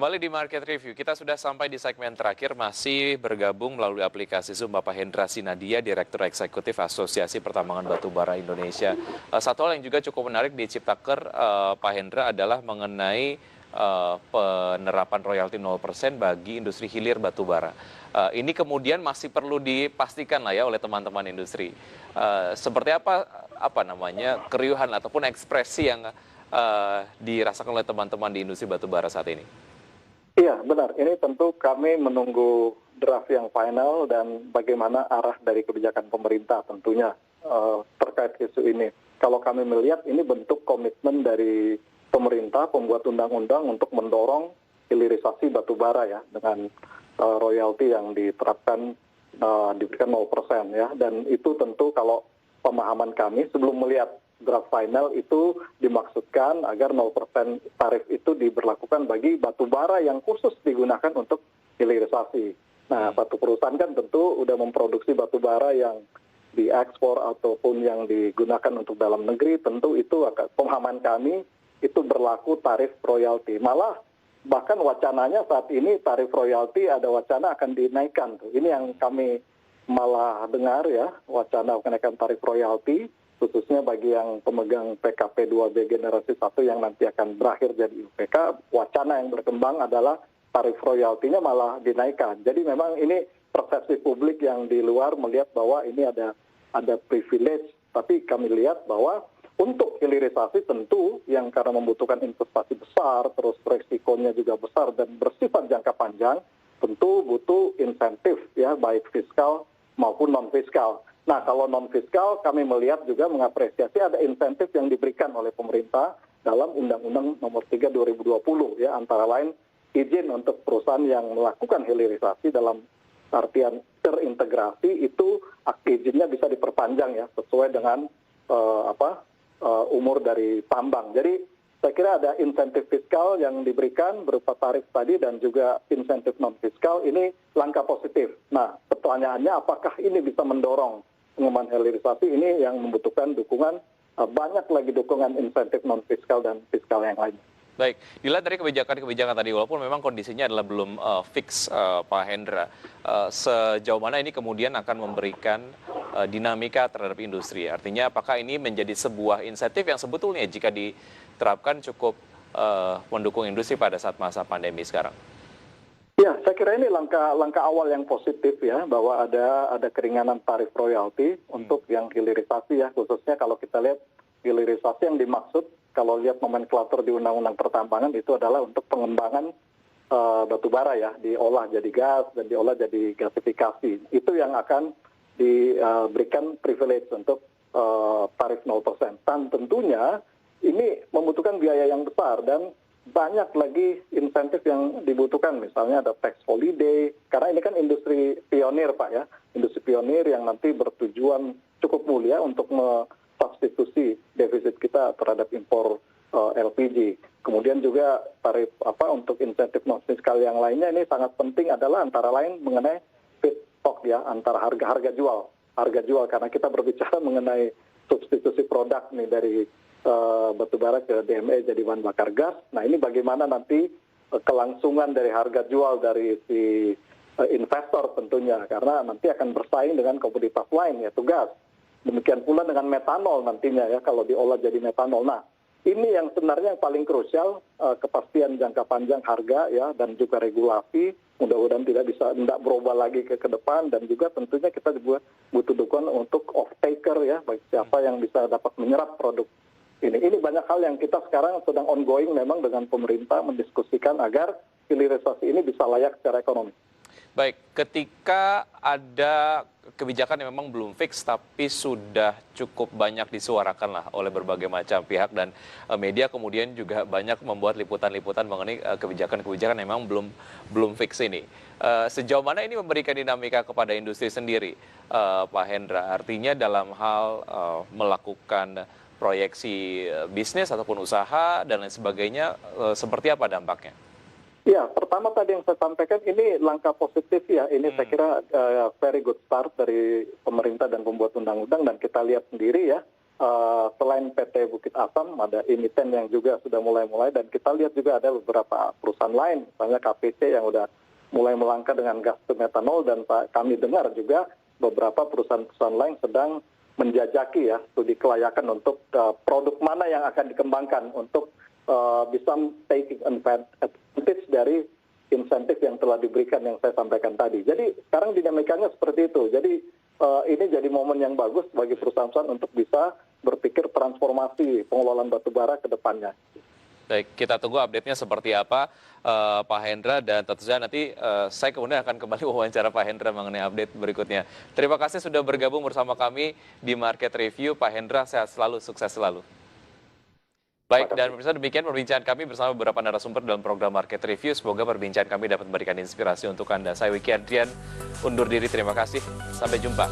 Kembali di Market Review, kita sudah sampai di segmen terakhir, masih bergabung melalui aplikasi Zoom Bapak Hendra Sinadia, Direktur Eksekutif Asosiasi Pertambangan Batubara Indonesia. Satu hal yang juga cukup menarik di Ciptaker, Pak Hendra, adalah mengenai penerapan royalti 0% bagi industri hilir batubara. Ini kemudian masih perlu dipastikan lah ya oleh teman-teman industri. Seperti apa namanya keriuhan ataupun ekspresi yang dirasakan oleh teman-teman di industri batubara saat ini? Iya, benar. Ini tentu kami menunggu draft yang final dan bagaimana arah dari kebijakan pemerintah tentunya terkait isu ini. Kalau kami melihat ini bentuk komitmen dari pemerintah pembuat undang-undang untuk mendorong hilirisasi batubara ya dengan royalti yang diterapkan diberikan 0% ya. Dan itu tentu kalau pemahaman kami sebelum melihat draft final itu dimaksudkan agar 0% tarif itu diberlakukan bagi batubara yang khusus digunakan untuk hilirisasi. Nah, satu perusahaan kan tentu udah memproduksi batubara yang diekspor ataupun yang digunakan untuk dalam negeri, tentu itu pemahaman kami itu berlaku tarif royalti. Malah bahkan wacananya saat ini tarif royalti ada wacana akan dinaikkan. Ini yang kami malah dengar ya, wacana kenaikan tarif royalti, khususnya bagi yang pemegang PKP 2B generasi 1 yang nanti akan berakhir jadi UPK, wacana yang berkembang adalah tarif royaltinya malah dinaikkan. Jadi memang ini persepsi publik yang di luar melihat bahwa ini ada privilege, tapi kami lihat bahwa untuk hilirisasi tentu yang karena membutuhkan investasi besar, terus resikonya juga besar dan bersifat jangka panjang, tentu butuh insentif ya, baik fiskal maupun non-fiskal. Nah, kalau non-fiskal kami melihat juga mengapresiasi ada insentif yang diberikan oleh pemerintah dalam Undang-Undang Nomor 3 2020 ya, antara lain izin untuk perusahaan yang melakukan hilirisasi dalam artian terintegrasi itu izinnya bisa diperpanjang ya sesuai dengan umur dari tambang. Jadi saya kira ada insentif fiskal yang diberikan berupa tarif tadi dan juga insentif non-fiskal, ini langkah positif. Nah, pertanyaannya apakah ini bisa mendorong pengembangan hilirisasi ini yang membutuhkan dukungan, banyak lagi dukungan insentif non-fiskal dan fiskal yang lain. Baik, dilihat dari kebijakan-kebijakan tadi, walaupun memang kondisinya adalah belum fix, Pak Hendra, sejauh mana ini kemudian akan memberikan dinamika terhadap industri? Artinya apakah ini menjadi sebuah insentif yang sebetulnya jika diterapkan cukup mendukung industri pada saat masa pandemi sekarang? Ya, saya kira ini langkah awal yang positif ya, bahwa ada keringanan tarif royalti untuk yang hilirisasi ya, khususnya kalau kita lihat hilirisasi yang dimaksud, kalau lihat nomenklatur di Undang-Undang Pertambangan itu adalah untuk pengembangan batubara ya, diolah jadi gas dan diolah jadi gasifikasi. Itu yang akan diberikan privilege untuk tarif 0%. Dan tentunya ini membutuhkan biaya yang besar dan banyak lagi insentif yang dibutuhkan, misalnya ada tax holiday, karena ini kan industri pionir Pak ya, industri pionir yang nanti bertujuan cukup mulia untuk substitusi defisit kita terhadap impor LPG. Kemudian juga tarif untuk insentif non fiskal yang lainnya ini sangat penting adalah antara lain mengenai feedstock ya, antara harga jual karena kita berbicara mengenai substitusi produk nih dari batubara ke DME jadi bahan bakar gas. Nah, ini bagaimana nanti kelangsungan dari harga jual dari si investor tentunya, karena nanti akan bersaing dengan komoditas lain yaitu gas. Demikian pula dengan metanol nantinya ya, kalau diolah jadi metanol. Nah, ini yang sebenarnya yang paling krusial, kepastian jangka panjang harga ya, dan juga regulasi. Mudah-mudahan tidak berubah lagi ke depan, dan juga tentunya kita juga butuh dukungan untuk off-taker ya, bagi siapa yang bisa dapat menyerap produk ini. Ini banyak hal yang kita sekarang sedang ongoing memang dengan pemerintah mendiskusikan agar hilirisasi ini bisa layak secara ekonomi. Baik, ketika ada kebijakan yang memang belum fix tapi sudah cukup banyak disuarakan lah oleh berbagai macam pihak dan media kemudian juga banyak membuat liputan-liputan mengenai kebijakan-kebijakan yang memang belum fix ini. Sejauh mana ini memberikan dinamika kepada industri sendiri, Pak Hendra? Artinya dalam hal melakukan proyeksi bisnis ataupun usaha dan lain sebagainya, seperti apa dampaknya? Ya, pertama tadi yang saya sampaikan ini langkah positif ya. Ini saya kira very good start dari pemerintah dan pembuat undang-undang, dan kita lihat sendiri ya, selain selain PT Bukit Asam, ada emiten yang juga sudah mulai-mulai, dan kita lihat juga ada beberapa perusahaan lain, misalnya KPC yang udah mulai melangkah dengan gas to metanol, dan kami dengar juga beberapa perusahaan-perusahaan lain sedang menjajaki ya studi kelayakan untuk produk mana yang akan dikembangkan untuk bisa taking advantage dari insentif yang telah diberikan yang saya sampaikan tadi. Jadi sekarang dinamikanya seperti itu. Jadi ini jadi momen yang bagus bagi perusahaan-perusahaan untuk bisa berpikir transformasi pengelolaan batubara ke depannya. Baik, kita tunggu update-nya seperti apa, Pak Hendra, dan tentu saja nanti saya kemudian akan kembali wawancara Pak Hendra mengenai update berikutnya. Terima kasih sudah bergabung bersama kami di Market Review. Pak Hendra, sehat selalu, sukses selalu. Baik, dan pemirsa, demikian perbincangan kami bersama beberapa narasumber dalam program Market Review. Semoga perbincangan kami dapat memberikan inspirasi untuk Anda. Saya Wiki Adrian, undur diri, terima kasih. Sampai jumpa.